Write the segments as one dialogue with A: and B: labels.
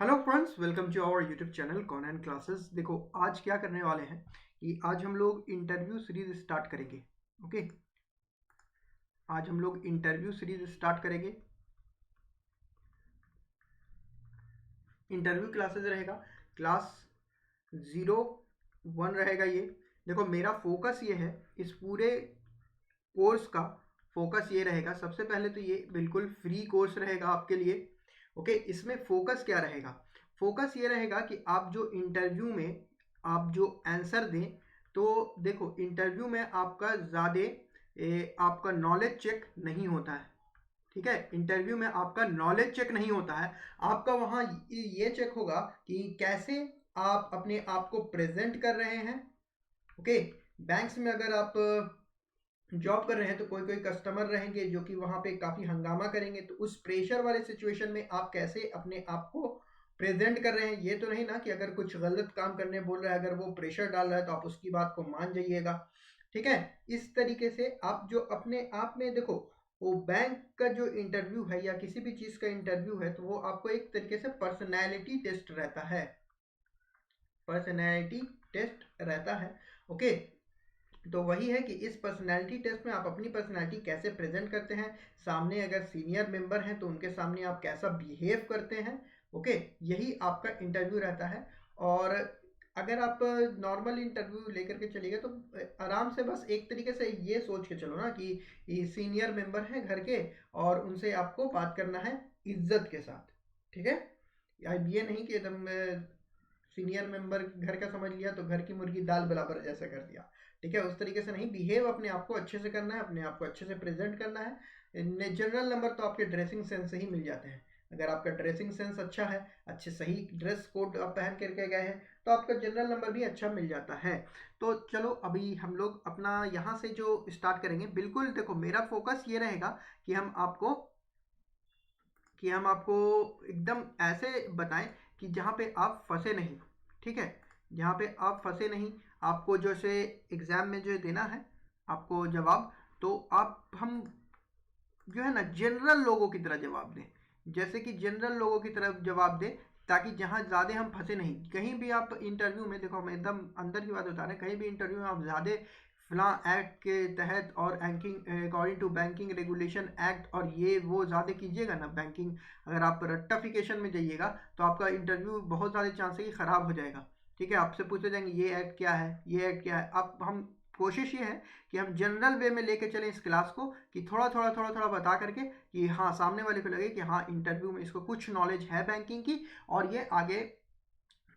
A: Hello friends, welcome to our YouTube channel con classes. देखो, आज क्या करने वाले हैं कि आज हम लोग इंटरव्यू सीरीज स्टार्ट करेंगे। ओके, आज हम लोग इंटरव्यू सीरीज स्टार्ट करेंगे। इंटरव्यू क्लासेस रहेगा, क्लास 01 रहेगा ये। देखो, मेरा फोकस ये है, इस पूरे कोर्स का फोकस ये रहेगा। सबसे पहले तो ये बिल्कुल फ्री कोर्स रहेगा आपके लिए। ओके, इसमें फोकस क्या रहेगा? फोकस ये रहेगा कि आप जो इंटरव्यू में आप जो आंसर दें, तो देखो, इंटरव्यू में आपका ज़्यादा आपका नॉलेज चेक नहीं होता है। ठीक है, इंटरव्यू में आपका नॉलेज चेक नहीं होता है। आपका वहाँ ये चेक होगा कि कैसे आप अपने आप को प्रेजेंट कर रहे हैं। ओके, बैंक्स में अगर आप जॉब कर रहे हैं तो कोई कोई कस्टमर रहेंगे जो कि वहाँ पे काफ़ी हंगामा करेंगे, तो उस प्रेशर वाले सिचुएशन में आप कैसे अपने आप को प्रेजेंट कर रहे हैं। ये तो नहीं ना कि अगर कुछ गलत काम करने बोल रहा है, अगर वो प्रेशर डाल रहा है तो आप उसकी बात को मान जाइएगा। ठीक है, इस तरीके से आप जो अपने आप में देखो, वो बैंक का जो इंटरव्यू है या किसी भी चीज़ का इंटरव्यू है, तो वो आपको एक तरीके से पर्सनैलिटी टेस्ट रहता है। पर्सनैलिटी टेस्ट रहता है। ओके, तो वही है कि इस पर्सनैलिटी टेस्ट में आप अपनी पर्सनैलिटी कैसे प्रेजेंट करते हैं, सामने अगर सीनियर मेंबर हैं तो उनके सामने आप कैसा बिहेव करते हैं। ओके, यही आपका इंटरव्यू रहता है। और अगर आप नॉर्मल इंटरव्यू लेकर के चलिएगा तो आराम से बस एक तरीके से ये सोच के चलो ना कि ये सीनियर मेंबर हैं घर के, और उनसे आपको बात करना है इज्जत के साथ। ठीक है, अब ये नहीं कि एकदम सीनियर मेंबर घर का समझ लिया तो घर की मुर्गी दाल बराबर जैसा कर दिया। ठीक है, उस तरीके से नहीं, बिहेव अपने आप को अच्छे से करना है, अपने आप को अच्छे से प्रेजेंट करना है। जनरल नंबर तो आपके ड्रेसिंग सेंस से ही मिल जाते हैं। अगर आपका ड्रेसिंग सेंस अच्छा है, अच्छे सही ड्रेस कोड आप पहन करके गए हैं, तो आपका जनरल नंबर भी अच्छा मिल जाता है। तो चलो, अभी हम लोग अपना यहाँ से जो स्टार्ट करेंगे, बिल्कुल देखो, मेरा फोकस ये रहेगा कि हम आपको एकदम ऐसे बताएं कि जहाँ पे आप फंसे नहीं। ठीक है, जहाँ पे आप फंसे नहीं, आपको जैसे एग्ज़ाम में जो देना है आपको जवाब, तो आप हम जो है ना जनरल लोगों की तरह जवाब दें। जैसे कि जनरल लोगों की तरह जवाब दें, ताकि जहाँ ज़्यादा हम फंसे नहीं। कहीं भी आप इंटरव्यू में देखो, हम एकदम अंदर की बात बता रहे हैं, कहीं भी इंटरव्यू में आप ज़्यादा फलां एक्ट के तहत और banking according to banking regulation act और ये वो ज़्यादा कीजिएगा ना बैंकिंग, अगर आप रट्टाफिकेशन में जाइएगा तो आपका इंटरव्यू बहुत ज़्यादा चांस है कि ख़राब हो जाएगा। ठीक है, आपसे पूछे जाएंगे ये एक्ट क्या है, ये एक्ट क्या है। अब हम कोशिश ये है कि हम जनरल वे में लेके चलें इस क्लास को, कि थोड़ा थोड़ा थोड़ा थोड़ा बता करके कि हाँ, सामने वाले को लगे कि हाँ, इंटरव्यू में इसको कुछ नॉलेज है बैंकिंग की, और ये आगे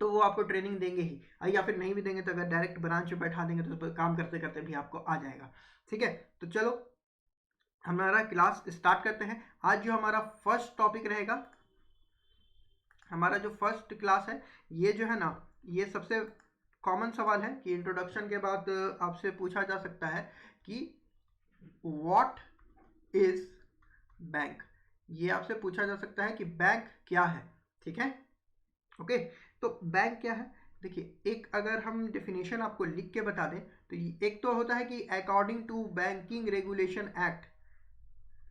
A: तो वो आपको ट्रेनिंग देंगे ही, या फिर नहीं भी देंगे तो अगर डायरेक्ट ब्रांच में बैठा देंगे तो उस पर काम करते करते भी आपको आ जाएगा। ठीक है, तो चलो हमारा क्लास स्टार्ट करते हैं। आज जो हमारा फर्स्ट टॉपिक रहेगा, हमारा जो फर्स्ट क्लास है, ये जो है ना, ये सबसे कॉमन सवाल है कि इंट्रोडक्शन के बाद आपसे पूछा जा सकता है कि व्हाट इज बैंक। ये आपसे पूछा जा सकता है कि बैंक क्या है। ठीक है, ओके, तो बैंक क्या है? देखिए, एक अगर हम डेफिनेशन आपको लिख के बता दें तो एक तो होता है कि according to banking regulation act.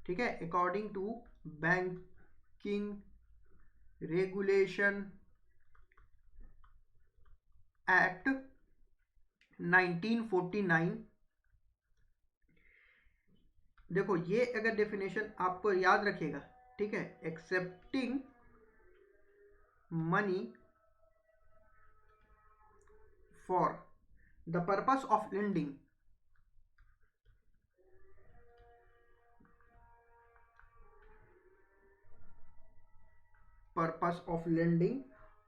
A: ठीक है, according to banking regulation act 1949। देखो, ये अगर डेफिनेशन आपको याद रखिएगा। ठीक है, accepting money for the purpose of lending, purpose of lending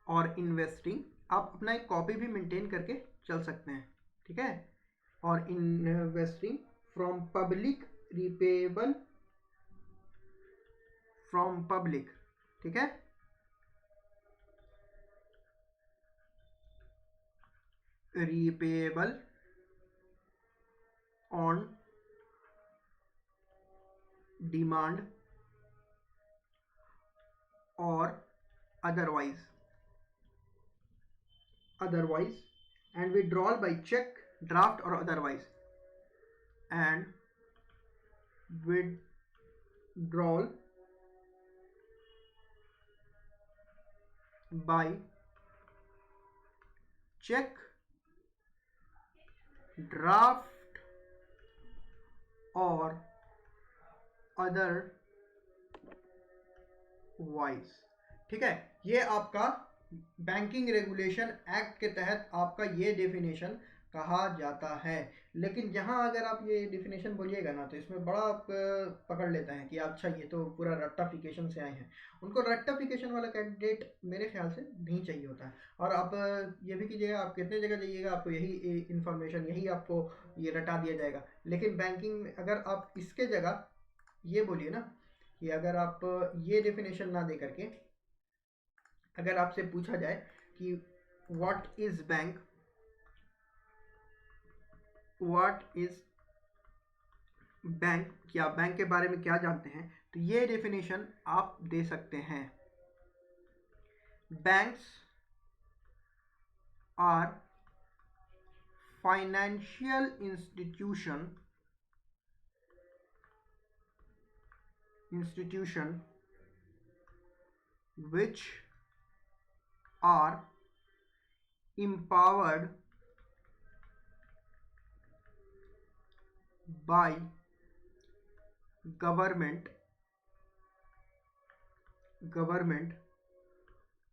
A: और इन्वेस्टिंग। आप अपना एक कॉपी भी मेंटेन करके चल सकते हैं। ठीक है, और investing from public, repayable from public. ठीक है, रिपेबल ऑन डिमांड और otherwise and withdrawal by check, draft or otherwise, and withdrawal by cheque, draft और अदर वाइज। ठीक है, ये आपका बैंकिंग रेगुलेशन एक्ट के तहत आपका ये डेफिनेशन कहा जाता है। लेकिन यहाँ अगर आप ये डेफिनेशन बोलिएगा ना तो इसमें बड़ा आप पकड़ लेते हैं कि अच्छा ये तो पूरा रट्टाफिकेशन से आए हैं। उनको रट्टाफिकेशन वाला कैंडिडेट मेरे ख्याल से नहीं चाहिए होता है। और आप ये भी कीजिएगा, आप कितने जगह जाइएगा आपको यही इंफॉर्मेशन, यही आपको ये रटा दिया जाएगा। लेकिन बैंकिंग में अगर आप इसके जगह ये बोलिए ना कि अगर आप ये डेफिनेशन ना दे करके अगर आपसे पूछा जाए कि what is bank, what is bank, क्या बैंक के बारे में क्या जानते हैं, तो ये डेफिनेशन आप दे सकते हैं। Banks are financial institution which are empowered by government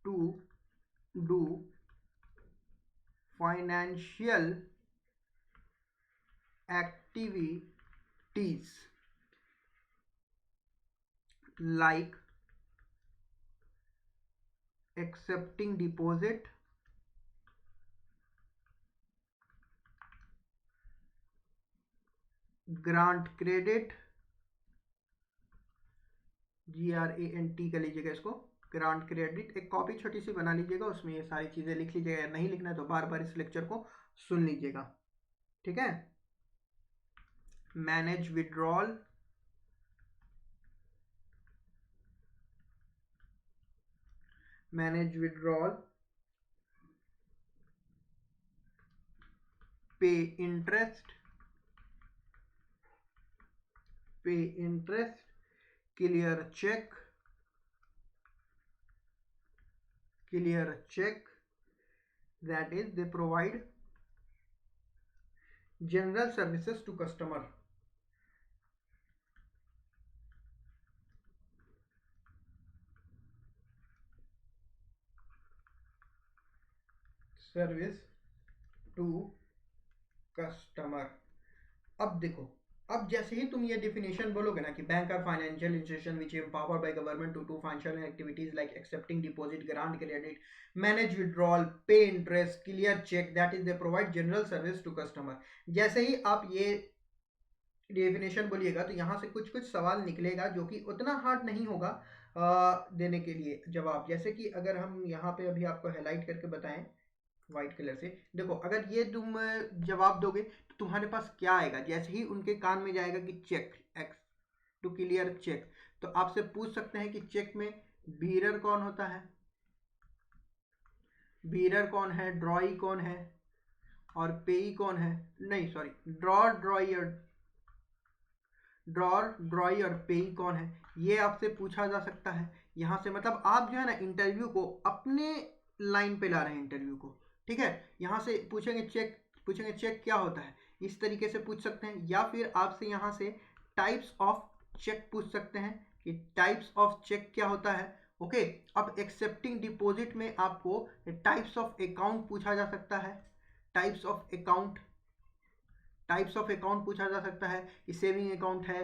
A: to do financial activities like accepting deposit, grant credit, GRANT कर लीजिएगा इसको, ग्रांट क्रेडिट। एक कॉपी छोटी सी बना लीजिएगा, उसमें ये सारी चीज़ें लिख लीजिएगा। नहीं लिखना है तो बार बार इस लेक्चर को सुन लीजिएगा। ठीक है, manage withdrawal, pay interest, clear cheque, that is they provide general services to customer। Service to customer. अब देखो, अब जैसे ही तुम ये डिफिनेशन बोलोगे ना कि bank are financial institution which empowered by government to do financial activities like accepting deposit, grant credit, manage withdrawal, pay interest, clear cheque, that is they provide general service to customer. जैसे ही आप ये definition बोलिएगा तो यहाँ से कुछ कुछ सवाल निकलेगा जो कि उतना हार्ड नहीं होगा देने के लिए जवाब। जैसे कि अगर हम यहाँ पे अभी आपको हाईलाइट करके बताएं व्हाइट कलर से, देखो अगर ये तुम जवाब दोगे तो तुम्हारे पास क्या आएगा। जैसे ही उनके कान में जाएगा कि cheque, X to clear cheque, तो आपसे पूछ सकते हैं कि चेक में बीरर कौन होता है, बीरर कौन है, ड्रॉई कौन है और पेई कौन है। नहीं सॉरी, ड्रॉई और पेई कौन है, ये आपसे पूछा जा सकता है। यहाँ से मतलब आप जो है ना इंटरव्यू को अपने लाइन पे ला रहे हैं इंटरव्यू को। ठीक है, यहाँ से पूछेंगे चेक क्या होता है, इस तरीके से पूछ सकते हैं। या फिर आपसे यहाँ से टाइप्स ऑफ चेक पूछ सकते हैं कि टाइप्स ऑफ चेक क्या होता है। ओके, अब एक्सेप्टिंग डिपॉजिट में आपको टाइप्स ऑफ अकाउंट पूछा जा सकता है, टाइप्स ऑफ अकाउंट पूछा जा सकता है कि सेविंग अकाउंट है,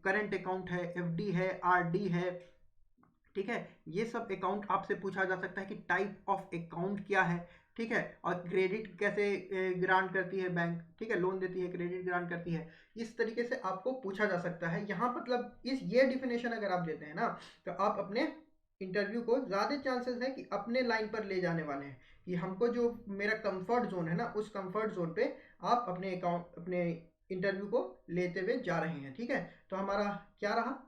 A: करंट अकाउंट है, एफडी है, आरडी है। ठीक है, ये सब अकाउंट आपसे पूछा जा सकता है कि टाइप ऑफ अकाउंट क्या है। ठीक है, और क्रेडिट कैसे ग्रांट करती है बैंक, ठीक है, लोन देती है, क्रेडिट ग्रांट करती है, इस तरीके से आपको पूछा जा सकता है। यहाँ मतलब ये डिफिनेशन अगर आप देते हैं ना तो आप अपने इंटरव्यू को ज़्यादा चांसेस है कि अपने लाइन पर ले जाने वाले हैं कि हमको जो मेरा कंफर्ट जोन है ना उस कंफर्ट जोन पे आप अपने इंटरव्यू को लेते हुए जा रहे हैं। ठीक है, तो हमारा क्या रहा,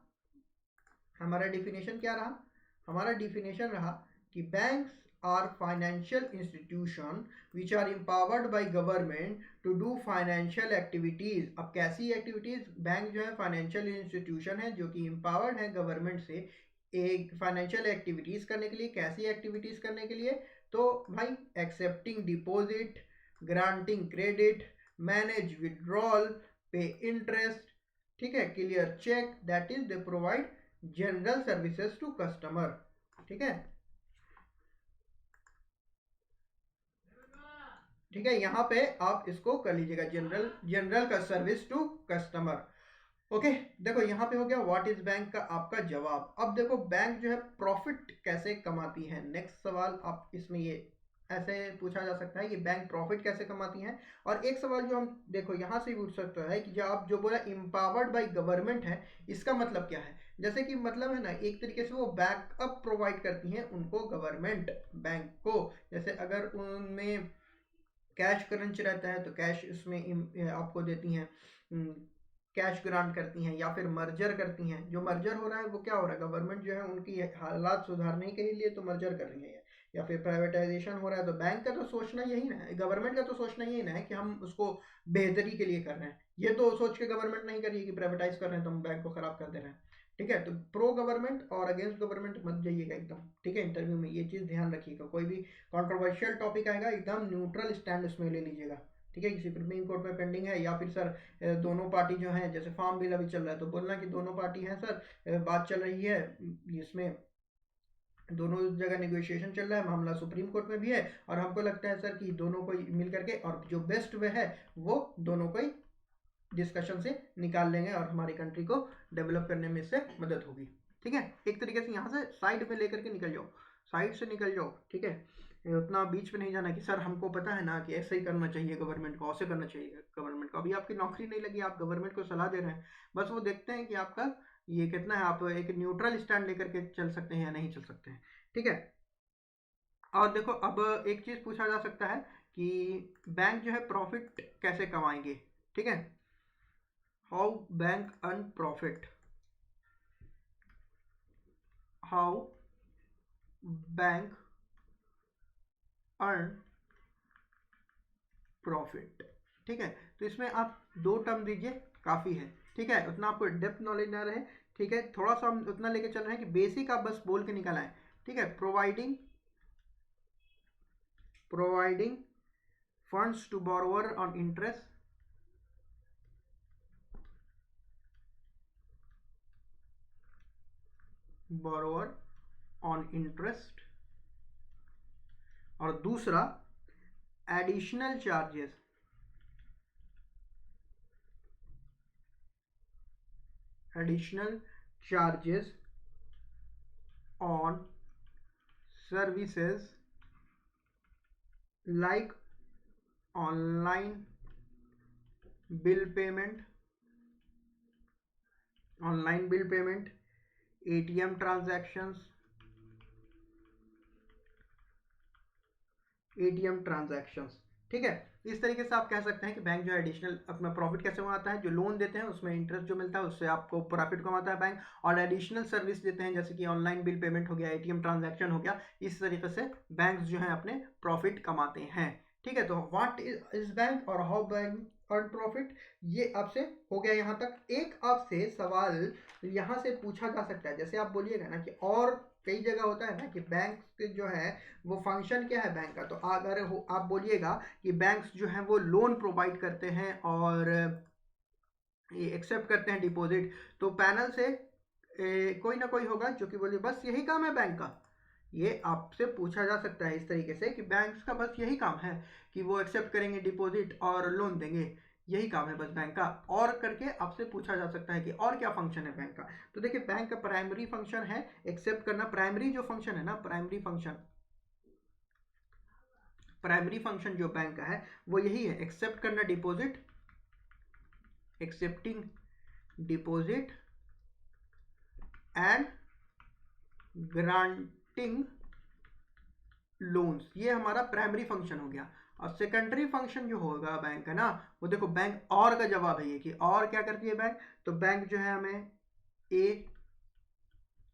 A: हमारा डिफिनेशन क्या रहा, हमारा डिफिनेशन रहा कि banks are financial institution which are empowered by government to do financial activities. अब कैसी एक्टिविटीज, बैंक जो है फाइनेंशियल इंस्टीट्यूशन है जो कि एम्पावर्ड है गवर्नमेंट से एक फाइनेंशियल एक्टिविटीज करने के लिए, कैसी एक्टिविटीज करने के लिए, तो भाई accepting deposit, granting credit, manage withdrawal, pay interest, ठीक है, clear cheque, that is they provide general services to customer, ठीक है। ठीक है, यहाँ पे आप इसको कर लीजिएगा, जनरल का सर्विस टू कस्टमर। ओके, देखो यहाँ पे हो गया व्हाट इज बैंक का आपका जवाब। अब देखो बैंक जो है प्रॉफिट कैसे कमाती है, नेक्स्ट सवाल आप इसमें ये ऐसे पूछा जा सकता है कि बैंक प्रॉफिट कैसे कमाती है। और एक सवाल जो हम देखो यहाँ से पूछ सकते हैं कि जो आप जो बोला एम्पावर्ड बाय गवर्नमेंट है, इसका मतलब क्या है। जैसे कि मतलब है ना, एक तरीके से वो बैकअप प्रोवाइड करती है उनको गवर्नमेंट बैंक को। जैसे अगर उनमें कैश करंच रहता है तो कैश उसमें आपको देती हैं, कैश ग्रांट करती हैं, या फिर मर्जर करती हैं। जो मर्जर हो रहा है वो क्या हो रहा है, गवर्नमेंट जो है उनकी हालात सुधारने के लिए तो मर्जर कर रही है, या फिर प्राइवेटाइजेशन हो रहा है। तो बैंक का तो सोचना यही ना है, गवर्नमेंट का तो सोचना यही ना है कि हम उसको बेहतरी के लिए कर रहे हैं। ये तो सोच के गवर्नमेंट नहीं कर रही है कि प्राइवेटाइज कर रहे हैं तो हम बैंक को खराब कर दे रहे हैं। ठीक है, तो प्रो गवर्नमेंट और अगेंस्ट गवर्नमेंट मत जाइएगा एकदम, ठीक है। इंटरव्यू में ये चीज़ ध्यान रखिएगा, कोई भी कंट्रोवर्शियल टॉपिक आएगा एकदम न्यूट्रल स्टैंड उसमें ले लीजिएगा, ठीक है। किसी सुप्रीम कोर्ट में पेंडिंग है, या फिर सर दोनों पार्टी जो है, जैसे फार्म बिल अभी चल रहा है तो बोलना कि दोनों पार्टी हैं सर, बात चल रही है, इसमें दोनों जगह नेगोशिएशन चल रहा है, मामला सुप्रीम कोर्ट में भी है, और हमको लगता है सर कि दोनों को मिल करके और जो बेस्ट वे है वो दोनों को ही डिस्कशन से निकाल लेंगे और हमारी कंट्री को डेवलप करने में इससे मदद होगी, ठीक है। एक तरीके से यहाँ से साइड में लेकर के निकल जाओ, साइड से निकल जाओ, ठीक है। उतना बीच में नहीं जाना कि सर हमको पता है ना कि ऐसे ही करना चाहिए गवर्नमेंट को, ऐसे करना चाहिए गवर्नमेंट को। अभी आपकी नौकरी नहीं लगी, आप गवर्नमेंट को सलाह दे रहे हैं, बस वो देखते हैं कि आपका ये कितना है, आप एक न्यूट्रल स्टैंड लेकर के चल सकते हैं या नहीं चल सकते हैं, ठीक है। और देखो अब एक चीज़ पूछा जा सकता है कि बैंक जो है प्रॉफिट कैसे कमाएंगे, ठीक है। How bank earn profit, how bank earn profit, ठीक है। तो इसमें आप दो टर्म दीजिए, काफ़ी है, ठीक है। उतना आपको डेप्थ नॉलेज ना रहे, ठीक है। थोड़ा सा हम उतना लेके चल रहे हैं कि बेसिक आप बस बोल के निकल आए, ठीक है। Providing funds to borrower on interest, borrower on interest, और दूसरा additional charges, additional charges on services like online bill payment, online bill payment, ATM transactions, ATM transactions, ठीक है। इस तरीके से आप कह सकते हैं कि बैंक जो है एडिशनल अपना प्रॉफिट कैसे कमाता है, जो लोन देते हैं उसमें इंटरेस्ट जो मिलता है उससे आपको प्रॉफिट कमाता है बैंक, और एडिशनल सर्विस देते हैं जैसे कि ऑनलाइन बिल पेमेंट हो गया, एटीएम ट्रांजैक्शन हो गया, इस तरीके से बैंक जो है अपने प्रॉफिट कमाते हैं, ठीक है। तो व्हाट इज बैंक और हाउ बैंक अर्न प्रॉफिट, ये आपसे हो गया यहाँ तक। एक आपसे सवाल यहाँ से पूछा जा सकता है, जैसे आप बोलिएगा ना कि और कई जगह होता है ना कि बैंक जो है वो फंक्शन क्या है बैंक का, तो अगर आप बोलिएगा कि बैंक्स जो हैं वो लोन प्रोवाइड करते हैं और ये एक्सेप्ट करते हैं डिपॉजिट, तो पैनल से कोई ना कोई होगा जो कि बोलिए बस यही काम है बैंक का। ये आपसे पूछा जा सकता है इस तरीके से कि बैंक्स का बस यही काम है कि वो एक्सेप्ट करेंगे डिपॉजिट और लोन देंगे, यही काम है बस बैंक का, और करके आपसे पूछा जा सकता है कि और क्या फंक्शन है बैंक का। तो देखिए बैंक का प्राइमरी फंक्शन है एक्सेप्ट करना, प्राइमरी जो फंक्शन है ना, प्राइमरी फंक्शन जो बैंक का है वो यही है, एक्सेप्ट करना deposit, accepting deposit and granting loans, ये हमारा प्राइमरी फंक्शन हो गया। और सेकेंडरी फंक्शन जो होगा बैंक का ना, वो देखो बैंक और का जवाब है ये कि और क्या करती है बैंक, तो बैंक जो है हमें ए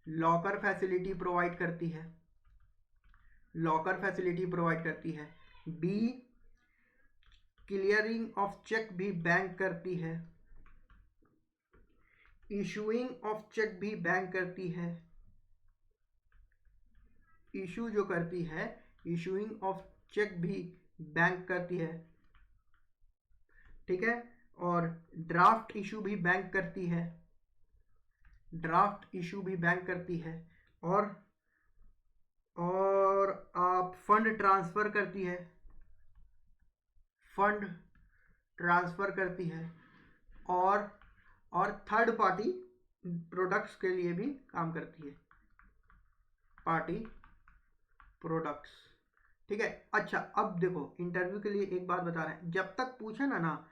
A: लॉकर फैसिलिटी प्रोवाइड करती है, लॉकर फैसिलिटी प्रोवाइड करती है, बी क्लियरिंग ऑफ चेक भी बैंक करती है, इशूइंग ऑफ चेक भी बैंक करती है, इशू जो करती है, इशूइंग ऑफ चेक भी बैंक करती है, ठीक है। और ड्राफ्ट इशू भी बैंक करती है, ड्राफ्ट इशू भी बैंक करती है। और आप फंड ट्रांसफर करती है, फंड ट्रांसफर करती है। और थर्ड पार्टी प्रोडक्ट्स के लिए भी काम करती है, पार्टी प्रोडक्ट्स, ठीक है। अच्छा, अब देखो इंटरव्यू के लिए एक बात बता रहे हैं, जब तक पूछे ना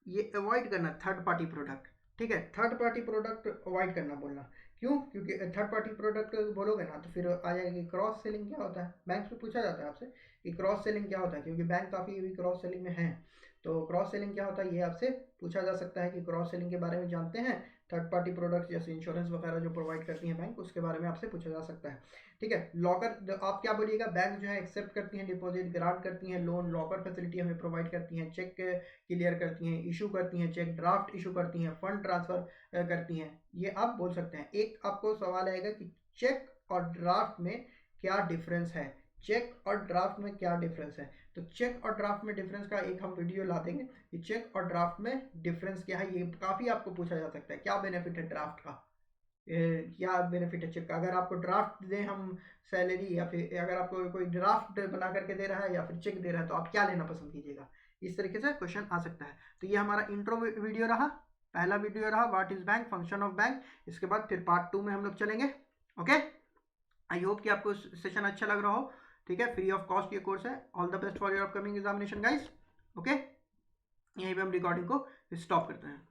A: ये अवॉइड करना थर्ड पार्टी प्रोडक्ट, ठीक है। थर्ड पार्टी प्रोडक्ट अवॉइड करना बोलना, क्यों? क्योंकि थर्ड पार्टी प्रोडक्ट बोलोगे ना तो फिर आ जाएगा कि क्रॉस सेलिंग क्या होता है। बैंक से पूछा जाता है आपसे कि क्रॉस सेलिंग क्या होता है, क्योंकि बैंक काफ़ी भी क्रॉस सेलिंग में है। तो क्रॉस सेलिंग क्या होता है ये आपसे पूछा जा सकता है कि क्रॉस सेलिंग के बारे में जानते हैं। थर्ड पार्टी प्रोडक्ट्स जैसे इंश्योरेंस वगैरह जो प्रोवाइड करती हैं बैंक, उसके बारे में आपसे पूछा जा सकता है, ठीक है। लॉकर आप क्या बोलिएगा, बैंक जो है एक्सेप्ट करती हैं डिपॉजिट, ग्रांट करती हैं लोन, लॉकर फैसिलिटी हमें प्रोवाइड करती हैं, चेक क्लियर करती हैं, इशू करती हैं चेक, ड्राफ्ट इशू करती हैं, फंड ट्रांसफर करती हैं, ये आप बोल सकते हैं। एक आपको सवाल आएगा कि चेक और ड्राफ्ट में क्या डिफरेंस है, चेक और ड्राफ्ट में क्या डिफरेंस है। तो चेक और ड्राफ्ट में डिफरेंस का एक हम वीडियो ला देंगे कि चेक और ड्राफ्ट में डिफरेंस क्या है, ये काफ़ी आपको पूछा जा सकता है। क्या बेनिफिट है ड्राफ्ट का, क्या बेनिफिट है चेक का, अगर आपको ड्राफ्ट दें हम सैलरी, या फिर अगर आपको कोई ड्राफ्ट बना करके दे रहा है या फिर चेक दे रहा है, तो आप क्या लेना पसंद कीजिएगा। इस तरीके से क्वेश्चन आ सकता है। तो ये हमारा इंट्रो वीडियो रहा, पहला वीडियो रहा what is bank, function of bank. इसके बाद फिर पार्ट 2 में हम लोग चलेंगे। ओके, आई होप कि आपको सेशन अच्छा लग रहा हो, ठीक है। फ्री ऑफ कॉस्ट ये कोर्स है। All the best for your upcoming examination guys. Okay, यहीं पे हम रिकॉर्डिंग को स्टॉप करते हैं।